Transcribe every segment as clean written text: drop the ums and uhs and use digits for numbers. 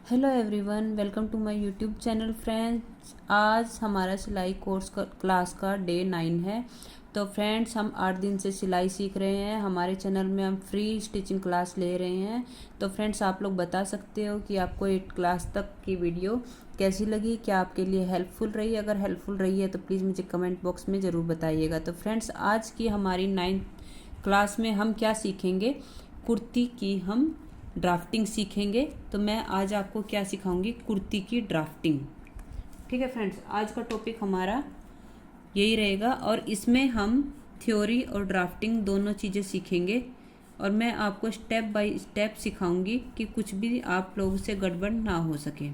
Hello everyone, welcome to my YouTube channel friends. आज हमारा सिलाई कोर्स क्लास का डे 9 है। तो फ्रेंड्स, हम 8 दिन से सिलाई सीख रहे हैं। हमारे चैनल में हम फ्री स्टिचिंग क्लास ले रहे हैं। तो फ्रेंड्स, आप लोग बता सकते हो कि आपको 8 क्लास तक की वीडियो कैसी लगी, क्या आपके लिए हेल्पफुल रही। अगर हेल्पफुल रही है तो प्लीज़ मुझे कमेंट बॉक्स में ज़रूर बताइएगा। तो फ्रेंड्स, आज की हमारी 9th क्लास में हम क्या सीखेंगे, कुर्ती की हम ड्राफ्टिंग सीखेंगे। तो मैं आज आपको क्या सिखाऊंगी, कुर्ती की ड्राफ्टिंग। ठीक है फ्रेंड्स, आज का टॉपिक हमारा यही रहेगा और इसमें हम थ्योरी और ड्राफ्टिंग दोनों चीज़ें सीखेंगे। और मैं आपको स्टेप बाय स्टेप सिखाऊंगी कि कुछ भी आप लोगों से गड़बड़ ना हो सके।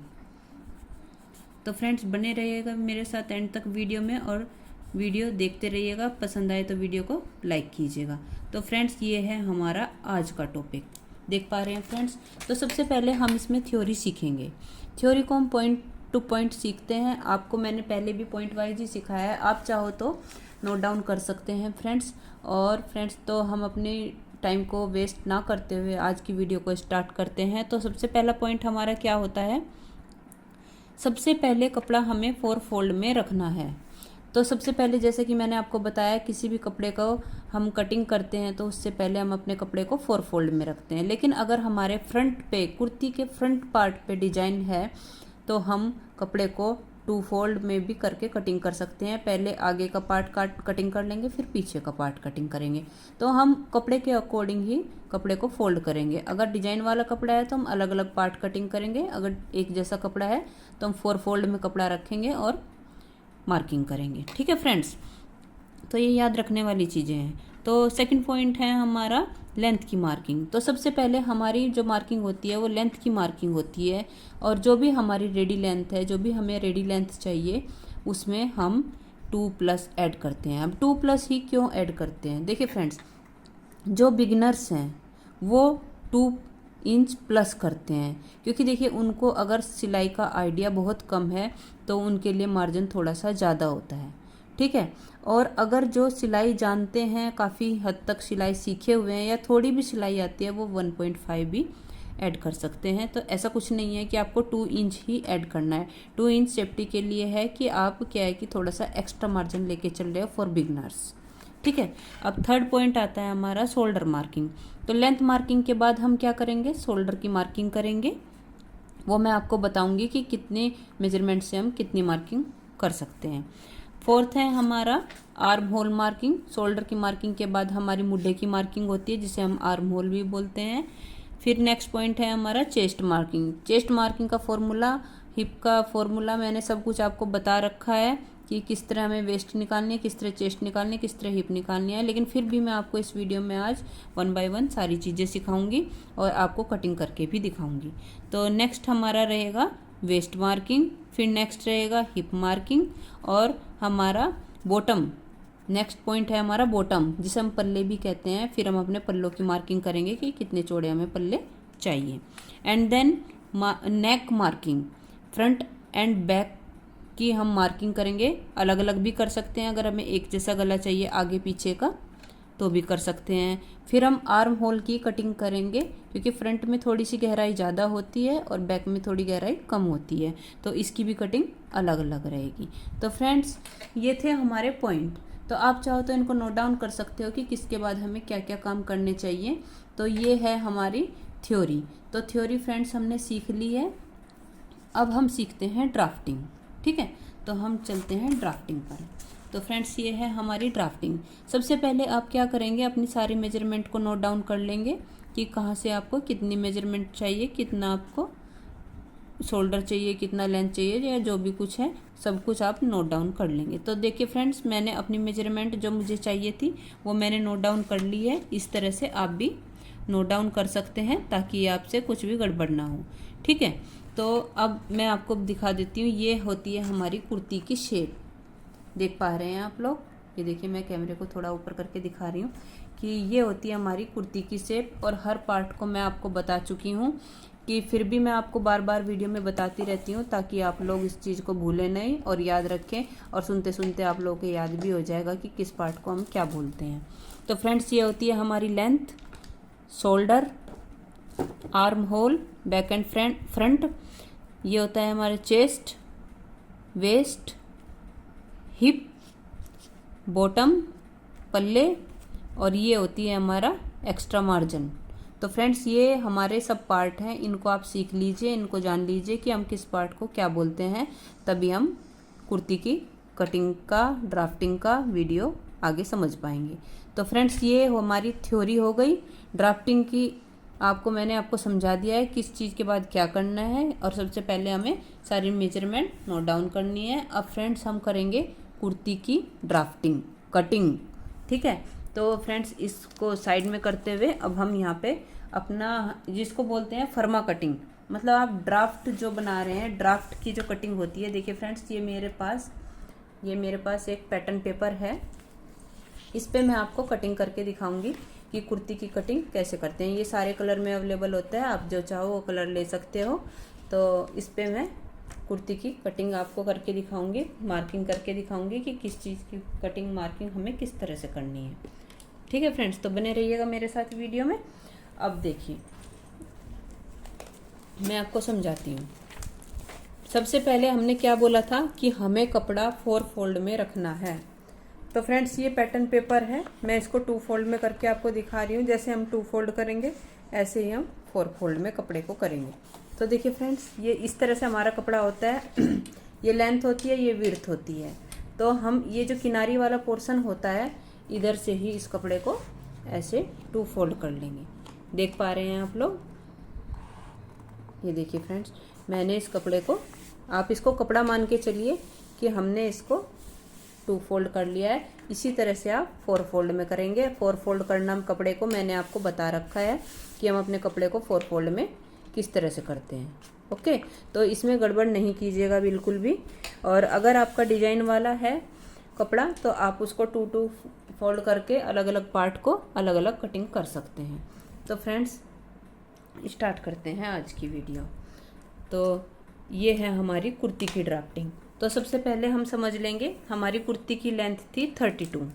तो फ्रेंड्स, बने रहिएगा मेरे साथ एंड तक वीडियो में और वीडियो देखते रहिएगा। पसंद आए तो वीडियो को लाइक कीजिएगा। तो फ्रेंड्स, ये है हमारा आज का टॉपिक, देख पा रहे हैं फ्रेंड्स। तो सबसे पहले हम इसमें थ्योरी सीखेंगे। थ्योरी को हम पॉइंट टू पॉइंट सीखते हैं। आपको मैंने पहले भी पॉइंट वाइज ही सिखाया है, आप चाहो तो नोट डाउन कर सकते हैं फ्रेंड्स। और फ्रेंड्स, तो हम अपने टाइम को वेस्ट ना करते हुए आज की वीडियो को स्टार्ट करते हैं। तो सबसे पहला पॉइंट हमारा क्या होता है, सबसे पहले कपड़ा हमें 4 फोल्ड में रखना है। तो सबसे पहले, जैसे कि मैंने आपको बताया, किसी भी कपड़े को हम कटिंग करते हैं तो उससे पहले हम अपने कपड़े को 4 फोल्ड में रखते हैं। लेकिन अगर हमारे फ्रंट पे, कुर्ती के फ्रंट पार्ट पे डिजाइन है तो हम कपड़े को 2 फोल्ड में भी करके कटिंग कर सकते हैं। पहले आगे का पार्ट कटिंग कर लेंगे, फिर पीछे का पार्ट कटिंग करेंगे। तो हम कपड़े के अकॉर्डिंग ही कपड़े को फोल्ड करेंगे। अगर डिजाइन वाला कपड़ा है तो हम अलग अलग पार्ट कटिंग करेंगे। अगर एक जैसा कपड़ा है तो हम 4 फोल्ड में कपड़ा रखेंगे और मार्किंग करेंगे। ठीक है फ्रेंड्स, तो ये याद रखने वाली चीज़ें हैं। तो सेकंड पॉइंट है हमारा लेंथ की मार्किंग। तो सबसे पहले हमारी जो मार्किंग होती है वो लेंथ की मार्किंग होती है। और जो भी हमारी रेडी लेंथ है, जो भी हमें रेडी लेंथ चाहिए, उसमें हम 2+ ऐड करते हैं। अब 2+ ही क्यों ऐड करते हैं, देखिए फ्रेंड्स, जो बिगिनर्स हैं वो 2 इंच प्लस करते हैं, क्योंकि देखिए उनको अगर सिलाई का आइडिया बहुत कम है तो उनके लिए मार्जिन थोड़ा सा ज़्यादा होता है। ठीक है। और अगर जो सिलाई जानते हैं, काफ़ी हद तक सिलाई सीखे हुए हैं या थोड़ी भी सिलाई आती है, वो 1.5 भी ऐड कर सकते हैं। तो ऐसा कुछ नहीं है कि आपको 2 इंच ही ऐड करना है। 2 इंच सेफ्टी के लिए है कि आप क्या है कि थोड़ा सा एक्स्ट्रा मार्जिन लेके चल रहे हो फॉर बिगनर्स। ठीक है। अब थर्ड पॉइंट आता है हमारा शोल्डर मार्किंग। तो लेंथ मार्किंग के बाद हम क्या करेंगे, शोल्डर की मार्किंग करेंगे। वो मैं आपको बताऊंगी कि कितने मेजरमेंट से हम कितनी मार्किंग कर सकते हैं। फोर्थ है हमारा आर्म होल मार्किंग। शोल्डर की मार्किंग के बाद हमारी मुड्ढे की मार्किंग होती है, जिसे हम आर्म होल भी बोलते हैं। फिर नेक्स्ट पॉइंट है हमारा चेस्ट मार्किंग। चेस्ट मार्किंग का फॉर्मूला, हिप का फॉर्मूला मैंने सब कुछ आपको बता रखा है कि किस तरह हमें वेस्ट निकालनी है, किस तरह चेस्ट निकालनी है, किस तरह हिप निकालनी है। लेकिन फिर भी मैं आपको इस वीडियो में आज 1 बाय 1 सारी चीज़ें सिखाऊंगी और आपको कटिंग करके भी दिखाऊंगी। तो नेक्स्ट हमारा रहेगा वेस्ट मार्किंग, फिर नेक्स्ट रहेगा हिप मार्किंग और हमारा बॉटम। नेक्स्ट पॉइंट है हमारा बॉटम, जिसे हम पल्ले भी कहते हैं। फिर हम अपने पल्लों की मार्किंग करेंगे कि कितने चौड़े हमें पल्ले चाहिए। And then neck marking, front and back की हम मार्किंग करेंगे। अलग अलग भी कर सकते हैं, अगर हमें एक जैसा गला चाहिए आगे पीछे का तो भी कर सकते हैं। फिर हम आर्म होल की कटिंग करेंगे, क्योंकि फ्रंट में थोड़ी सी गहराई ज़्यादा होती है और बैक में थोड़ी गहराई कम होती है, तो इसकी भी कटिंग अलग अलग रहेगी। तो फ्रेंड्स, ये थे हमारे पॉइंट। तो आप चाहो तो इनको नोट डाउन कर सकते हो कि किसके बाद हमें क्या क्या काम करने चाहिए। तो ये है हमारी थ्योरी। तो थ्योरी फ्रेंड्स हमने सीख ली है। अब हम सीखते हैं ड्राफ्टिंग। ठीक है, तो हम चलते हैं ड्राफ्टिंग पर। तो फ्रेंड्स, ये है हमारी ड्राफ्टिंग। सबसे पहले आप क्या करेंगे, अपनी सारी मेजरमेंट को नोट डाउन कर लेंगे कि कहाँ से आपको कितनी मेजरमेंट चाहिए, कितना आपको शोल्डर चाहिए, कितना लेंथ चाहिए, या जो भी कुछ है सब कुछ आप नोट डाउन कर लेंगे। तो देखिए फ्रेंड्स, मैंने अपनी मेजरमेंट जो मुझे चाहिए थी वो मैंने नोट डाउन कर ली है। इस तरह से आप भी नोट डाउन कर सकते हैं ताकि आपसे कुछ भी गड़बड़ ना हो। ठीक है। तो अब मैं आपको दिखा देती हूँ, ये होती है हमारी कुर्ती की शेप। देख पा रहे हैं आप लोग, ये देखिए, मैं कैमरे को थोड़ा ऊपर करके दिखा रही हूँ कि ये होती है हमारी कुर्ती की शेप। और हर पार्ट को मैं आपको बता चुकी हूँ कि फिर भी मैं आपको बार बार वीडियो में बताती रहती हूँ ताकि आप लोग इस चीज़ को भूलें नहीं और याद रखें। और सुनते सुनते आप लोगों को याद भी हो जाएगा कि किस पार्ट को हम क्या बोलते हैं। तो फ्रेंड्स, ये होती है हमारी length, shoulder, arm hole, back and front. ये होता है हमारे चेस्ट, वेस्ट, हिप, बॉटम, पल्ले, और ये होती है हमारा एक्स्ट्रा मार्जिन। तो फ्रेंड्स ये हमारे सब पार्ट हैं, इनको आप सीख लीजिए, इनको जान लीजिए कि हम किस पार्ट को क्या बोलते हैं, तभी हम कुर्ती की कटिंग का, ड्राफ्टिंग का वीडियो आगे समझ पाएंगे। तो फ्रेंड्स ये हमारी थ्योरी हो गई ड्राफ्टिंग की। मैंने आपको समझा दिया है किस चीज़ के बाद क्या करना है, और सबसे पहले हमें सारी मेजरमेंट नोट डाउन करनी है। अब फ्रेंड्स हम करेंगे कुर्ती की ड्राफ्टिंग, कटिंग, ठीक है। तो फ्रेंड्स इसको साइड में करते हुए अब हम यहाँ पे अपना जिसको बोलते हैं फर्मा कटिंग, मतलब आप ड्राफ्ट जो बना रहे हैं, ड्राफ्ट की जो कटिंग होती है। देखिए फ्रेंड्स ये मेरे पास एक पैटर्न पेपर है, इस पे मैं आपको कटिंग करके दिखाऊंगी कि कुर्ती की कटिंग कैसे करते हैं। ये सारे कलर में अवेलेबल होता है, आप जो चाहो वो कलर ले सकते हो। तो इस पे मैं कुर्ती की कटिंग आपको करके दिखाऊंगी, मार्किंग करके दिखाऊंगी कि किस चीज़ की कटिंग मार्किंग हमें किस तरह से करनी है, ठीक है फ्रेंड्स। तो बने रहिएगा मेरे साथ वीडियो में। अब देखिए मैं आपको समझाती हूँ। सबसे पहले हमने क्या बोला था कि हमें कपड़ा 4 फोल्ड में रखना है। तो फ्रेंड्स ये पैटर्न पेपर है, मैं इसको 2 फोल्ड में करके आपको दिखा रही हूँ। जैसे हम 2 फोल्ड करेंगे ऐसे ही हम 4 फोल्ड में कपड़े को करेंगे। तो देखिए फ्रेंड्स ये इस तरह से हमारा कपड़ा होता है। ये लेंथ होती है, ये विड्थ होती है। तो हम ये जो किनारी वाला पोर्शन होता है, इधर से ही इस कपड़े को ऐसे 2 फोल्ड कर लेंगे। देख पा रहे हैं आप लोग? ये देखिए फ्रेंड्स मैंने इस कपड़े को, आप इसको कपड़ा मान के चलिए कि हमने इसको 2 फोल्ड कर लिया है। इसी तरह से आप 4 फोल्ड में करेंगे। 4 फोल्ड करना हम कपड़े को, मैंने आपको बता रखा है कि हम अपने कपड़े को 4 फोल्ड में किस तरह से करते हैं। ओके, तो इसमें गड़बड़ नहीं कीजिएगा बिल्कुल भी। और अगर आपका डिजाइन वाला है कपड़ा तो आप उसको 2 फोल्ड करके अलग अलग पार्ट को अलग अलग कटिंग कर सकते हैं। तो फ्रेंड्स स्टार्ट करते हैं आज की वीडियो। तो ये है हमारी कुर्ती की ड्राफ्टिंग। तो सबसे पहले हम समझ लेंगे, हमारी कुर्ती की लेंथ थी 32।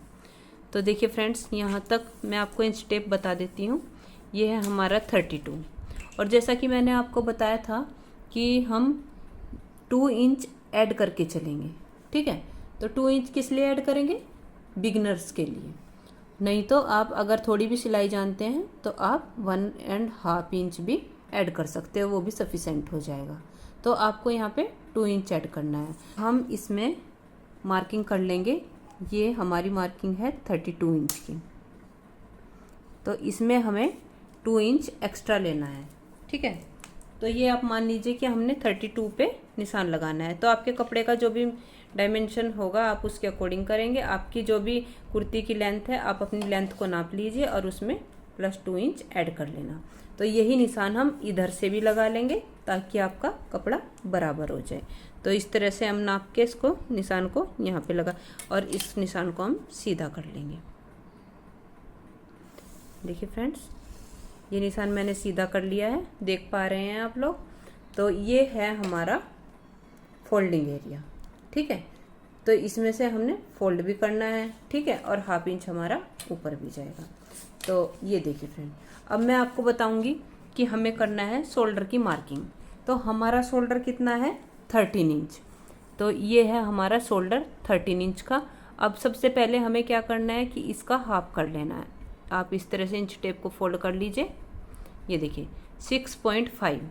तो देखिए फ्रेंड्स यहाँ तक मैं आपको इंच टेप बता देती हूँ। ये है हमारा 32। और जैसा कि मैंने आपको बताया था कि हम 2 इंच ऐड करके चलेंगे, ठीक है। तो 2 इंच किस लिए ऐड करेंगे? बिगिनर्स के लिए। नहीं तो आप अगर थोड़ी भी सिलाई जानते हैं तो आप 1.5 इंच भी ऐड कर सकते हो, वो भी सफिशेंट हो जाएगा। तो आपको यहाँ पे 2 इंच ऐड करना है। हम इसमें मार्किंग कर लेंगे। ये हमारी मार्किंग है 32 इंच की। तो इसमें हमें 2 इंच एक्स्ट्रा लेना है, ठीक है। तो ये आप मान लीजिए कि हमने 32 पे निशान लगाना है। तो आपके कपड़े का जो भी डायमेंशन होगा आप उसके अकॉर्डिंग करेंगे। आपकी जो भी कुर्ती की लेंथ है आप अपनी लेंथ को नाप लीजिए और उसमें +2 इंच ऐड कर लेना। तो यही निशान हम इधर से भी लगा लेंगे ताकि आपका कपड़ा बराबर हो जाए। तो इस तरह से हम नाप के इसको निशान को यहाँ पे लगा, और इस निशान को हम सीधा कर लेंगे। देखिए फ्रेंड्स ये निशान मैंने सीधा कर लिया है, देख पा रहे हैं आप लोग। तो ये है हमारा फोल्डिंग एरिया, ठीक है। तो इसमें से हमने फोल्ड भी करना है, ठीक है, और 1/2 इंच हमारा ऊपर भी जाएगा। तो ये देखिए फ्रेंड, अब मैं आपको बताऊंगी कि हमें करना है शोल्डर की मार्किंग। तो हमारा शोल्डर कितना है? 13 इंच। तो ये है हमारा शोल्डर 13 इंच का। अब सबसे पहले हमें क्या करना है कि इसका हाफ कर लेना है। आप इस तरह से इंच टेप को फोल्ड कर लीजिए। ये देखिए 6.5,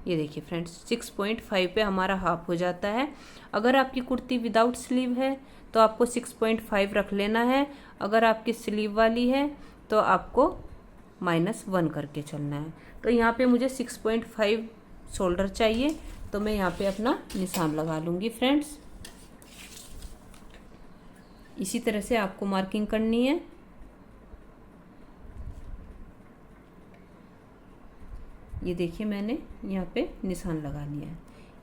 ये देखिए फ्रेंड्स 6.5 पे हमारा हाफ हो जाता है। अगर आपकी कुर्ती विदाउट स्लीव है तो आपको 6.5 रख लेना है। अगर आपकी स्लीव वाली है तो आपको -1 करके चलना है। तो यहाँ पे मुझे 6.5 शोल्डर चाहिए, तो मैं यहाँ पे अपना निशान लगा लूँगी फ्रेंड्स। इसी तरह से आपको मार्किंग करनी है। ये देखिए मैंने यहाँ पे निशान लगा लिया है।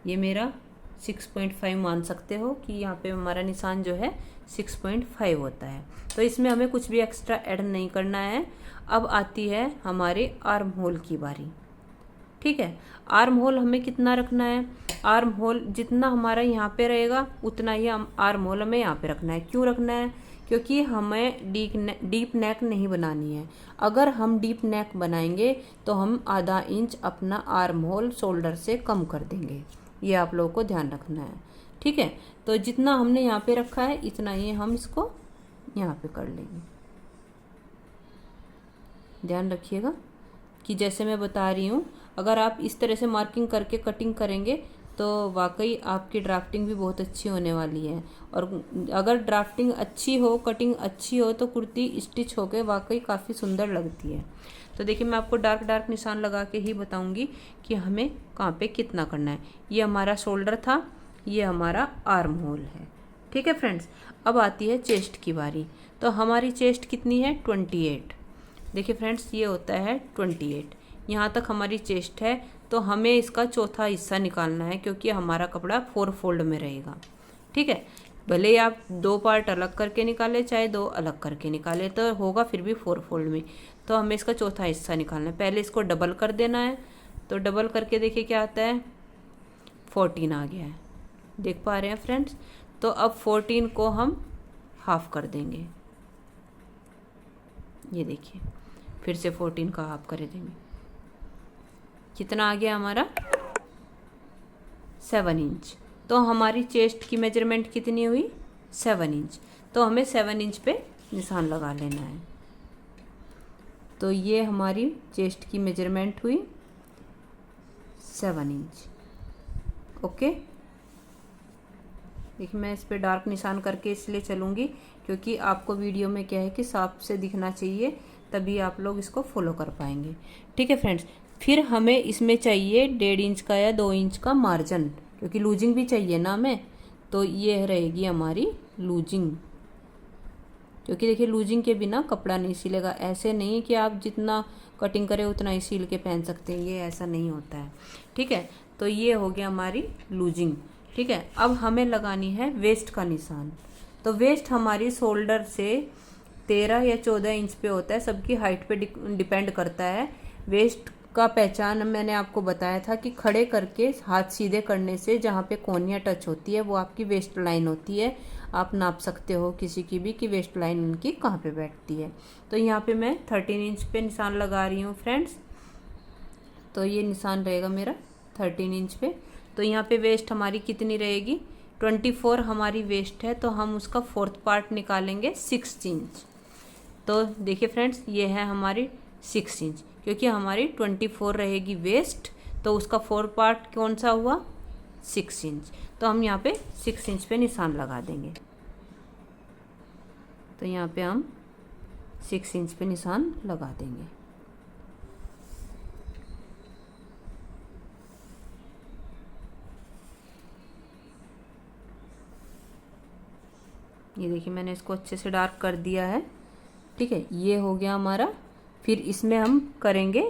ये मेरा 6.5 मान सकते हो कि यहाँ पे हमारा निशान जो है 6.5 होता है। तो इसमें हमें कुछ भी एक्स्ट्रा ऐड नहीं करना है। अब आती है हमारे आर्म होल की बारी, ठीक है। आर्म होल हमें कितना रखना है? आर्म होल जितना हमारा यहाँ पे रहेगा उतना ही आर्म होल हमें यहाँ पे रखना है। क्यों रखना है? क्योंकि हमें डीप नेक नहीं बनानी है। अगर हम डीप नेक बनाएंगे तो हम आधा इंच अपना आर्म होल शोल्डर से कम कर देंगे। ये आप लोगों को ध्यान रखना है, ठीक है। तो जितना हमने यहाँ पे रखा है इतना ही हम इसको यहाँ पे कर लेंगे। ध्यान रखिएगा कि जैसे मैं बता रही हूँ, अगर आप इस तरह से मार्किंग करके कटिंग करेंगे तो वाकई आपकी ड्राफ्टिंग भी बहुत अच्छी होने वाली है। और अगर ड्राफ्टिंग अच्छी हो, कटिंग अच्छी हो, तो कुर्ती स्टिच होकर वाकई काफ़ी सुंदर लगती है। तो देखिए मैं आपको डार्क डार्क निशान लगा के ही बताऊंगी कि हमें कहाँ पे कितना करना है। ये हमारा शोल्डर था, ये हमारा आर्म होल है, ठीक है फ्रेंड्स। अब आती है चेस्ट की बारी। तो हमारी चेस्ट कितनी है? 28। देखिए फ्रेंड्स, ये होता है 28। यहाँ तक हमारी चेस्ट है। तो हमें इसका चौथा हिस्सा निकालना है, क्योंकि हमारा कपड़ा 4 फोल्ड में रहेगा, ठीक है। भले ही आप 2 पार्ट अलग करके निकाले, चाहे 2 अलग करके निकाले, तो होगा फिर भी 4 फोल्ड में। तो हमें इसका चौथा हिस्सा निकालना है। पहले इसको डबल कर देना है। तो डबल करके देखिए क्या आता है, 14 आ गया है। देख पा रहे हैं फ्रेंड्स। तो अब 14 को हम हाफ कर देंगे। ये देखिए, फिर से 14 का हाफ कर देंगे। कितना आ गया हमारा? 7 इंच। तो हमारी चेस्ट की मेजरमेंट कितनी हुई? 7 इंच। तो हमें 7 इंच पे निशान लगा लेना है। तो ये हमारी चेस्ट की मेजरमेंट हुई 7 इंच। ओके, देखिए मैं इस पे डार्क निशान करके इसलिए चलूँगी क्योंकि आपको वीडियो में क्या है कि साफ से दिखना चाहिए, तभी आप लोग इसको फॉलो कर पाएंगे, ठीक है फ्रेंड्स। फिर हमें इसमें चाहिए 1.5 इंच का या 2 इंच का मार्जिन, क्योंकि लूजिंग भी चाहिए ना हमें। तो ये रहेगी हमारी लूजिंग, क्योंकि देखिए लूजिंग के बिना कपड़ा नहीं सिलेगा। ऐसे नहीं कि आप जितना कटिंग करें उतना ही सिल के पहन सकते हैं, ये ऐसा नहीं होता है, ठीक है। तो ये हो गया हमारी लूजिंग, ठीक है। अब हमें लगानी है वेस्ट का निशान। तो वेस्ट हमारी शोल्डर से 13 या 14 इंच पे होता है, सबकी हाइट पे डिपेंड करता है। वेस्ट का पहचान मैंने आपको बताया था कि खड़े करके हाथ सीधे करने से जहाँ पे कोनियाँ टच होती है वो आपकी वेस्ट लाइन होती है। आप नाप सकते हो किसी की भी कि वेस्ट लाइन उनकी कहाँ पे बैठती है। तो यहाँ पे मैं 13 इंच पे निशान लगा रही हूँ फ्रेंड्स। तो ये निशान रहेगा मेरा 13 इंच पे। तो यहाँ पे वेस्ट हमारी कितनी रहेगी? 24 हमारी वेस्ट है, तो हम उसका 4th पार्ट निकालेंगे 6 इंच। तो देखिए फ्रेंड्स, ये है हमारी 6 इंच, क्योंकि हमारी 24 रहेगी वेस्ट, तो उसका 4 पार्ट कौन सा हुआ? 6 इंच। तो हम यहाँ पे 6 इंच पे निशान लगा देंगे। तो यहाँ पे हम 6 इंच पे निशान लगा देंगे। ये देखिए मैंने इसको अच्छे से डार्क कर दिया है, ठीक है। ये हो गया हमारा। फिर इसमें हम करेंगे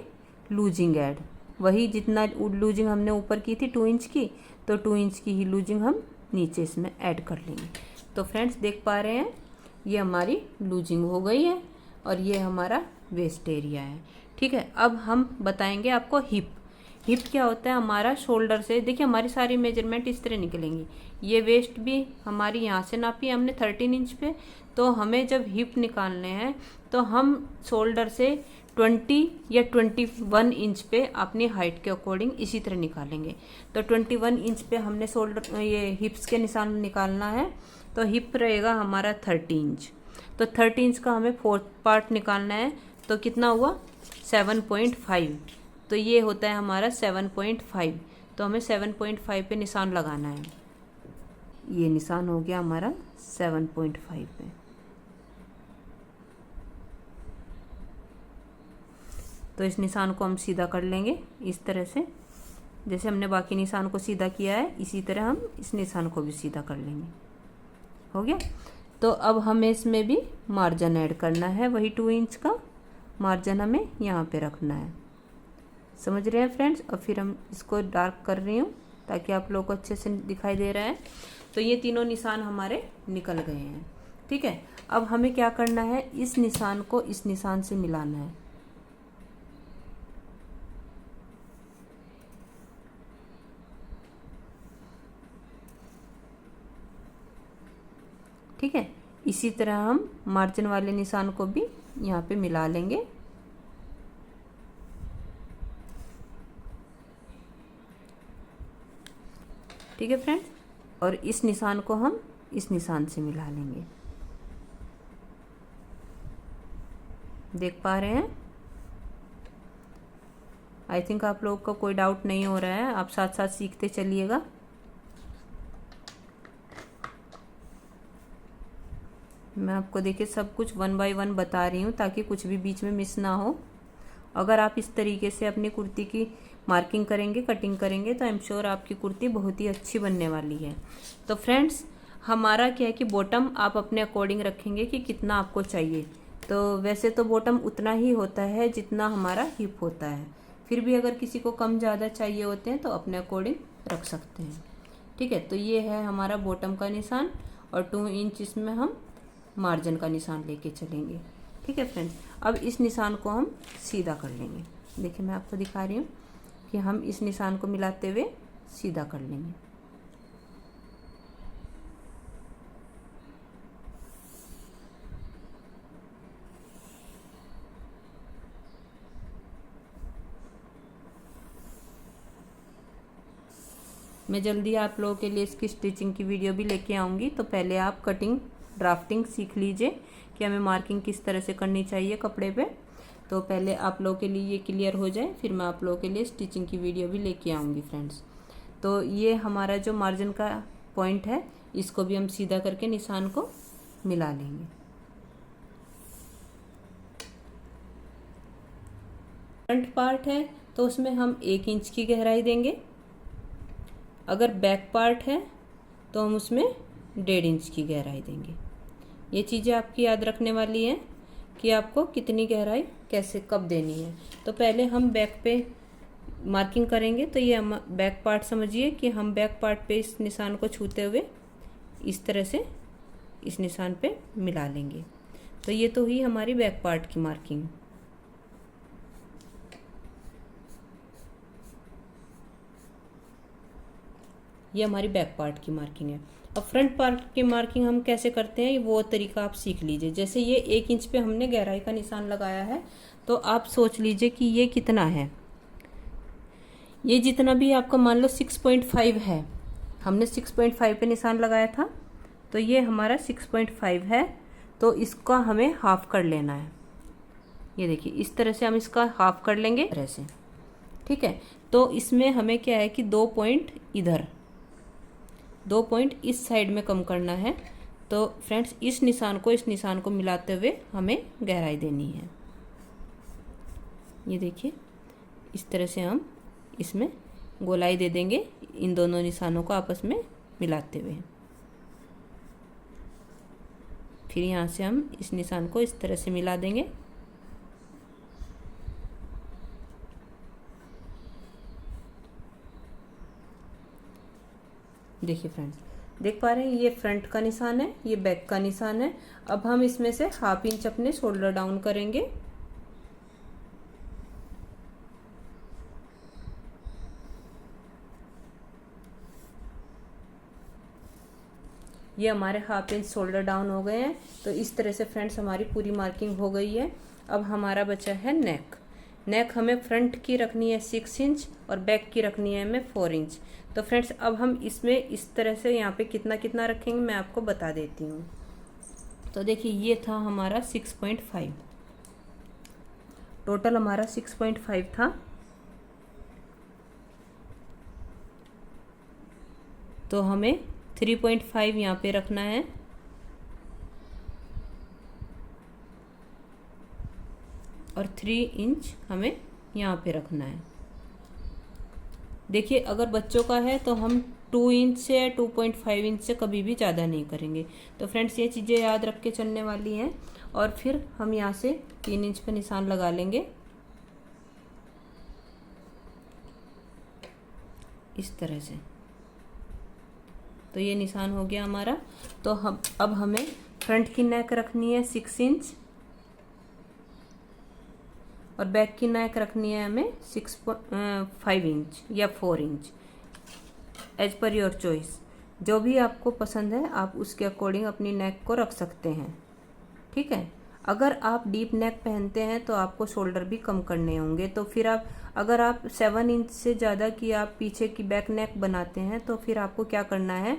लूजिंग ऐड, वही जितना लूजिंग हमने ऊपर की थी 2 इंच की, तो 2 इंच की ही लूजिंग हम नीचे इसमें ऐड कर लेंगे। तो फ्रेंड्स देख पा रहे हैं, ये हमारी लूजिंग हो गई है और ये हमारा वेस्ट एरिया है, ठीक है। अब हम बताएंगे आपको हिप। हिप क्या होता है? हमारा शोल्डर से, देखिए हमारी सारी मेजरमेंट इस तरह निकलेंगी। ये वेस्ट भी हमारी यहाँ से नापी हमने 13 इंच पे। तो हमें जब हिप निकालने हैं तो हम शोल्डर से 20 या 21 इंच पे अपनी हाइट के अकॉर्डिंग इसी तरह निकालेंगे। तो 21 इंच पे हमने शोल्डर ये हिप्स के निशान निकालना है। तो हिप रहेगा हमारा 30 इंच। तो 30 इंच का हमें 4th पार्ट निकालना है। तो कितना हुआ? 7.5। तो ये होता है हमारा 7.5। तो हमें 7.5 पे निशान लगाना है। ये निशान हो गया हमारा 7.5 पे। तो इस निशान को हम सीधा कर लेंगे इस तरह से, जैसे हमने बाकी निशान को सीधा किया है इसी तरह हम इस निशान को भी सीधा कर लेंगे। हो गया। तो अब हमें इसमें भी मार्जिन ऐड करना है, वही 2 इंच का मार्जिन हमें यहाँ पे रखना है। समझ रहे हैं फ्रेंड्स? अब फिर हम इसको डार्क कर रही हूँ ताकि आप लोगों को अच्छे से दिखाई दे रहा है। तो ये तीनों निशान हमारे निकल गए हैं, ठीक है। अब हमें क्या करना है? इस निशान को इस निशान से मिलाना है। ठीक है, इसी तरह हम मार्जिन वाले निशान को भी यहाँ पे मिला लेंगे। ठीक है फ्रेंड्स, और इस निशान को हम इस निशान से मिला लेंगे। देख पा रहे हैं? आई थिंक आप लोगों को कोई डाउट नहीं हो रहा है, आप साथ साथ सीखते चलिएगा। मैं आपको देखिए सब कुछ 1 बाय 1 बता रही हूँ ताकि कुछ भी बीच में मिस ना हो। अगर आप इस तरीके से अपनी कुर्ती की मार्किंग करेंगे, कटिंग करेंगे, तो आई एम श्योर आपकी कुर्ती बहुत ही अच्छी बनने वाली है। तो फ्रेंड्स, हमारा क्या है कि बॉटम आप अपने अकॉर्डिंग रखेंगे कि कितना आपको चाहिए। तो वैसे तो बॉटम उतना ही होता है जितना हमारा हिप होता है, फिर भी अगर किसी को कम ज़्यादा चाहिए होते हैं तो अपने अकॉर्डिंग रख सकते हैं। ठीक है, तो ये है हमारा बॉटम का निशान और 2 इंच इसमें हम मार्जिन का निशान लेके चलेंगे। ठीक है फ्रेंड्स, अब इस निशान को हम सीधा कर लेंगे। देखिए मैं आपको दिखा रही हूँ कि हम इस निशान को मिलाते हुए सीधा कर लेंगे। मैं जल्दी आप लोगों के लिए इसकी स्टिचिंग की वीडियो भी लेके आऊँगी, तो पहले आप कटिंग ड्राफ्टिंग सीख लीजिए कि हमें मार्किंग किस तरह से करनी चाहिए कपड़े पे। तो पहले आप लोगों के लिए ये क्लियर हो जाए, फिर मैं आप लोगों के लिए स्टिचिंग की वीडियो भी लेके आऊँगी फ्रेंड्स। तो ये हमारा जो मार्जिन का पॉइंट है, इसको भी हम सीधा करके निशान को मिला लेंगे। फ्रंट पार्ट है तो उसमें हम 1 इंच की गहराई देंगे। अगर बैक पार्ट है तो हम उसमें 1.5 इंच की गहराई देंगे। ये चीज़ें आपकी याद रखने वाली हैं कि आपको कितनी गहराई कैसे कब देनी है। तो पहले हम बैक पे मार्किंग करेंगे, तो ये बैक पार्ट समझिए कि हम बैक पार्ट पे इस निशान को छूते हुए इस तरह से इस निशान पे मिला लेंगे। तो ये तो हुई हमारी बैक पार्ट की मार्किंग। ये हमारी बैक पार्ट की मार्किंग है। अब फ्रंट पार्ट की मार्किंग हम कैसे करते हैं वो तरीका आप सीख लीजिए। जैसे ये 1 इंच पे हमने गहराई का निशान लगाया है, तो आप सोच लीजिए कि ये कितना है। ये जितना भी आपका मान लो 6.5 है, हमने 6.5 पे निशान लगाया था, तो ये हमारा 6.5 है। तो इसका हमें हाफ कर लेना है। ये देखिए इस तरह से हम इसका हाफ कर लेंगे तरह से। ठीक है, तो इसमें हमें क्या है कि 2 पॉइंट इधर, 2 पॉइंट इस साइड में कम करना है। तो फ्रेंड्स, इस निशान को मिलाते हुए हमें गहराई देनी है। ये देखिए इस तरह से हम इसमें गोलाई दे देंगे इन दोनों निशानों को आपस में मिलाते हुए। फिर यहाँ से हम इस निशान को इस तरह से मिला देंगे। देखिए फ्रेंड्स, देख पा रहे हैं ये फ्रंट का निशान है, ये बैक का निशान है। अब हम इसमें से 1/2 इंच अपने शोल्डर डाउन करेंगे। ये हमारे 1/2 इंच शोल्डर डाउन हो गए हैं। तो इस तरह से फ्रेंड्स हमारी पूरी मार्किंग हो गई है। अब हमारा बचा है नेक। नेक हमें फ्रंट की रखनी है 6 इंच और बैक की रखनी है हमें 4 इंच। तो फ्रेंड्स अब हम इसमें इस तरह से यहाँ पे कितना कितना रखेंगे मैं आपको बता देती हूँ। तो देखिए ये था हमारा 6.5, टोटल हमारा 6.5 था। तो हमें 3.5 यहाँ पे रखना है और 3 इंच हमें यहाँ पे रखना है। देखिए अगर बच्चों का है तो हम 2 इंच से या 2.5 इंच से कभी भी ज़्यादा नहीं करेंगे। तो फ्रेंड्स ये चीज़ें याद रख के चलने वाली हैं। और फिर हम यहाँ से 3 इंच पे निशान लगा लेंगे इस तरह से। तो ये निशान हो गया हमारा। तो हम अब हमें फ्रंट की नेक रखनी है 6 इंच और बैक की नेक रखनी है हमें 5 इंच या 4 inch, as per your choice. जो भी आपको पसंद है आप उसके अकॉर्डिंग अपनी नेक को रख सकते हैं। ठीक है। अगर आप डीप नेक पहनते हैं तो आपको शोल्डर भी कम करने होंगे, तो फिर आप अगर आप 7 इंच से ज़्यादा की आप पीछे की बैक नेक बनाते हैं तो फिर आपको क्या करना है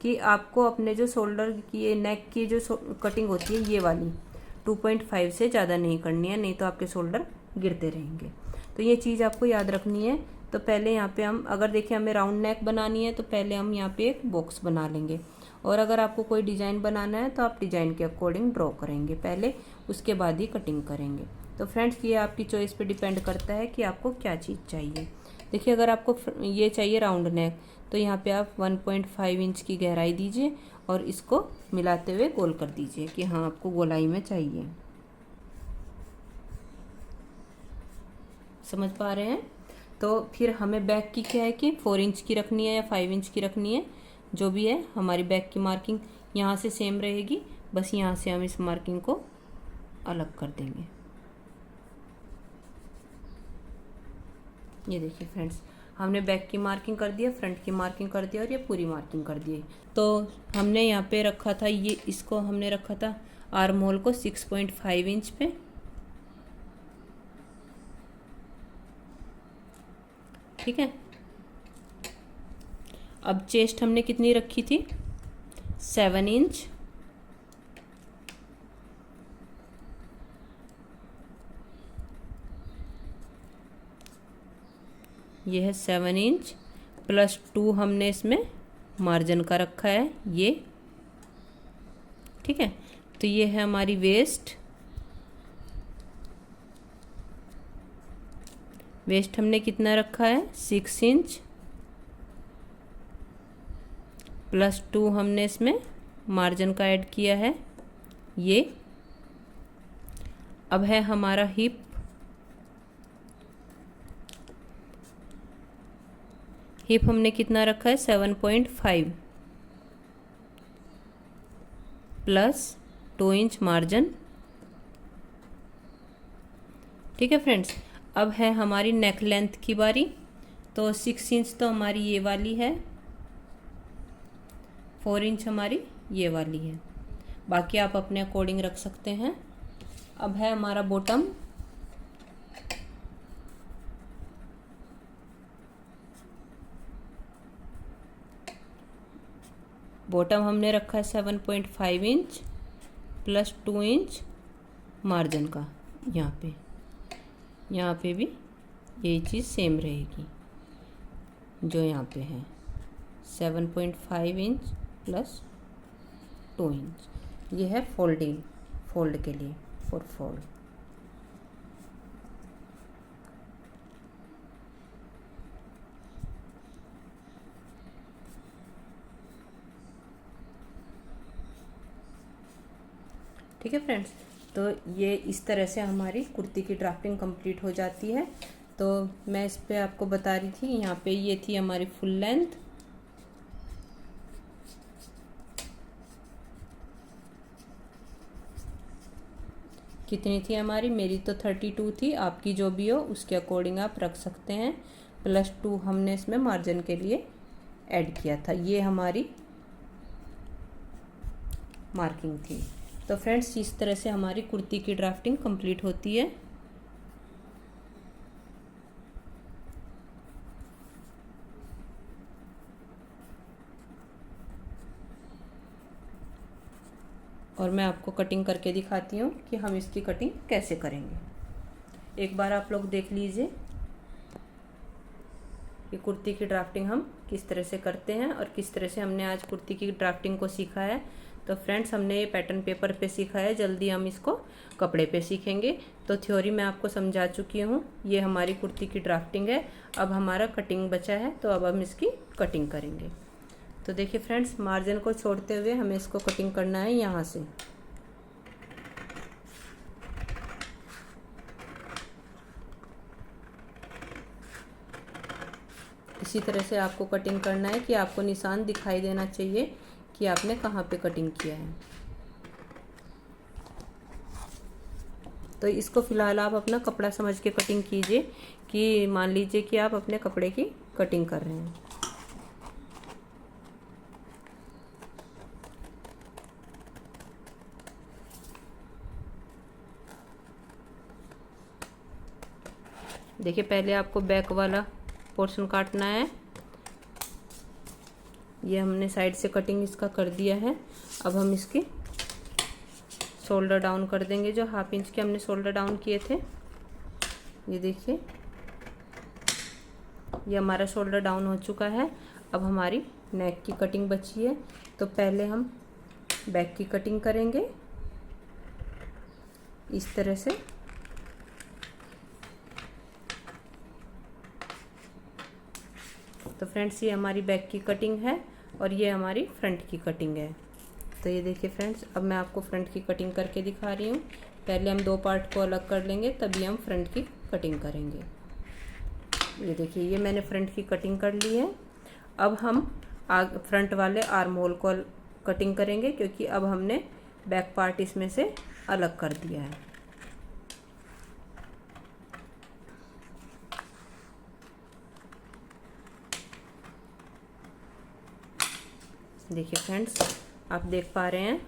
कि आपको अपने जो शोल्डर की नेक की जो कटिंग होती है ये वाली 2.5 से ज़्यादा नहीं करनी है, नहीं तो आपके शोल्डर गिरते रहेंगे। तो ये चीज़ आपको याद रखनी है। तो पहले यहाँ पे हम अगर देखिए हमें राउंड नेक बनानी है तो पहले हम यहाँ पे एक बॉक्स बना लेंगे, और अगर आपको कोई डिज़ाइन बनाना है तो आप डिज़ाइन के अकॉर्डिंग ड्रॉ करेंगे पहले, उसके बाद ही कटिंग करेंगे। तो फ्रेंड्स ये आपकी चॉइस पे डिपेंड करता है कि आपको क्या चीज़ चाहिए। देखिए अगर आपको ये चाहिए राउंड नेक तो यहाँ पे आप 1.5 इंच की गहराई दीजिए और इसको मिलाते हुए गोल कर दीजिए कि हाँ आपको गोलाई में चाहिए। समझ पा रहे हैं। तो फिर हमें बैक की क्या है कि 4 इंच की रखनी है या 5 इंच की रखनी है, जो भी है हमारी बैक की मार्किंग यहाँ से सेम रहेगी, बस यहाँ से हम इस मार्किंग को अलग कर देंगे। ये देखिए फ्रेंड्स, हमने बैक की मार्किंग कर दिया, फ्रंट की मार्किंग कर दिया और ये पूरी मार्किंग कर दी। तो हमने यहाँ पे रखा था ये, इसको हमने रखा था आर्म होल को 6.5 इंच पे। ठीक है। अब चेस्ट हमने कितनी रखी थी 7 इंच, ये है 7 इंच प्लस 2 हमने इसमें मार्जिन का रखा है ये। ठीक है। तो ये है हमारी वेस्ट। वेस्ट हमने कितना रखा है 6 इंच प्लस 2 हमने इसमें मार्जिन का ऐड किया है ये। अब है हमारा हिप। हिप हमने कितना रखा है 7.5 प्लस 2 इंच मार्जिन। ठीक है फ्रेंड्स। अब है हमारी नेक लेंथ की बारी। तो 6 इंच तो हमारी ये वाली है, 4 इंच हमारी ये वाली है, बाकी आप अपने अकॉर्डिंग रख सकते हैं। अब है हमारा बॉटम। बॉटम हमने रखा है 7.5 इंच प्लस 2 इंच मार्जिन का। यहाँ पे भी यही चीज़ सेम रहेगी जो यहाँ पे है 7.5 इंच प्लस 2 इंच। ये है फोल्ड के लिए फॉर फोल्ड। ठीक है फ्रेंड्स। तो ये इस तरह से हमारी कुर्ती की ड्राफ्टिंग कंप्लीट हो जाती है। तो मैं इस पे आपको बता रही थी, यहाँ पे ये थी हमारी फुल लेंथ। कितनी थी हमारी, मेरी तो 32 थी, आपकी जो भी हो उसके अकॉर्डिंग आप रख सकते हैं। प्लस 2 हमने इसमें मार्जिन के लिए ऐड किया था, ये हमारी मार्किंग थी। तो फ्रेंड्स इस तरह से हमारी कुर्ती की ड्राफ्टिंग कंप्लीट होती है। और मैं आपको कटिंग करके दिखाती हूँ कि हम इसकी कटिंग कैसे करेंगे। एक बार आप लोग देख लीजिए कि कुर्ती की ड्राफ्टिंग हम किस तरह से करते हैं और किस तरह से हमने आज कुर्ती की ड्राफ्टिंग को सीखा है। तो फ्रेंड्स हमने ये पैटर्न पेपर पे सीखा है, जल्दी हम इसको कपड़े पे सीखेंगे। तो थ्योरी मैं आपको समझा चुकी हूँ, ये हमारी कुर्ती की ड्राफ्टिंग है। अब हमारा कटिंग बचा है, तो अब हम इसकी कटिंग करेंगे। तो देखिए फ्रेंड्स, मार्जिन को छोड़ते हुए हमें इसको कटिंग करना है यहाँ से। इसी तरह से आपको कटिंग करना है कि आपको निशान दिखाई देना चाहिए कि आपने कहाँ पे कटिंग किया है। तो इसको फिलहाल आप अपना कपड़ा समझ के कटिंग कीजिए कि मान लीजिए कि आप अपने कपड़े की कटिंग कर रहे हैं। देखिए पहले आपको बैक वाला पोर्शन काटना है। ये हमने साइड से कटिंग इसका कर दिया है। अब हम इसकी शोल्डर डाउन कर देंगे, जो 1/2 इंच के हमने शोल्डर डाउन किए थे। ये देखिए ये हमारा शोल्डर डाउन हो चुका है। अब हमारी नेक की कटिंग बची है, तो पहले हम बैक की कटिंग करेंगे इस तरह से। तो फ्रेंड्स ये हमारी बैक की कटिंग है और ये हमारी फ्रंट की कटिंग है। तो ये देखिए फ्रेंड्स, अब मैं आपको फ्रंट की कटिंग करके दिखा रही हूँ। पहले हम 2 पार्ट को अलग कर लेंगे, तभी हम फ्रंट की कटिंग करेंगे। ये देखिए ये मैंने फ्रंट की कटिंग कर ली है। अब हम फ्रंट वाले आर्म होल को कटिंग करेंगे, क्योंकि अब हमने बैक पार्ट इसमें से अलग कर दिया है। देखिए फ्रेंड्स, आप देख पा रहे हैं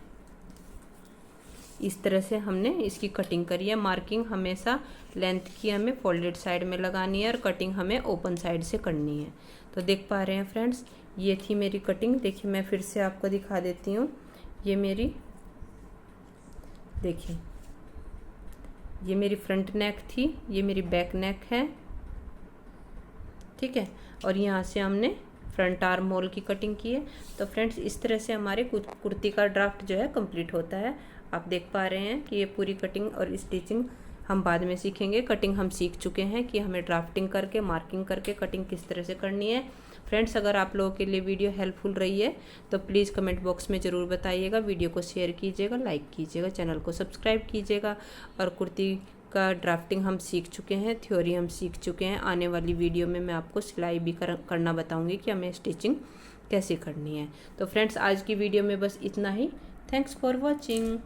इस तरह से हमने इसकी कटिंग करी है। मार्किंग हमेशा लेंथ की हमें फोल्डेड साइड में लगानी है और कटिंग हमें ओपन साइड से करनी है। तो देख पा रहे हैं फ्रेंड्स, ये थी मेरी कटिंग। देखिए मैं फिर से आपको दिखा देती हूँ। ये मेरी देखिए ये मेरी फ्रंट नेक थी, ये मेरी बैक नेक है, ठीक है। और यहाँ से हमने फ्रंट आर्म होल की कटिंग की है। तो फ्रेंड्स इस तरह से हमारे कुर्ती का ड्राफ्ट जो है कंप्लीट होता है। आप देख पा रहे हैं कि ये पूरी कटिंग और स्टिचिंग हम बाद में सीखेंगे। कटिंग हम सीख चुके हैं कि हमें ड्राफ्टिंग करके मार्किंग करके कटिंग किस तरह से करनी है। फ्रेंड्स अगर आप लोगों के लिए वीडियो हेल्पफुल रही है तो प्लीज़ कमेंट बॉक्स में ज़रूर बताइएगा। वीडियो को शेयर कीजिएगा, लाइक कीजिएगा, चैनल को सब्सक्राइब कीजिएगा। और कुर्ती का ड्राफ्टिंग हम सीख चुके हैं, थ्योरी हम सीख चुके हैं। आने वाली वीडियो में मैं आपको सिलाई भी करना बताऊंगी कि हमें स्टिचिंग कैसे करनी है। तो फ्रेंड्स आज की वीडियो में बस इतना ही। Thanks for watching.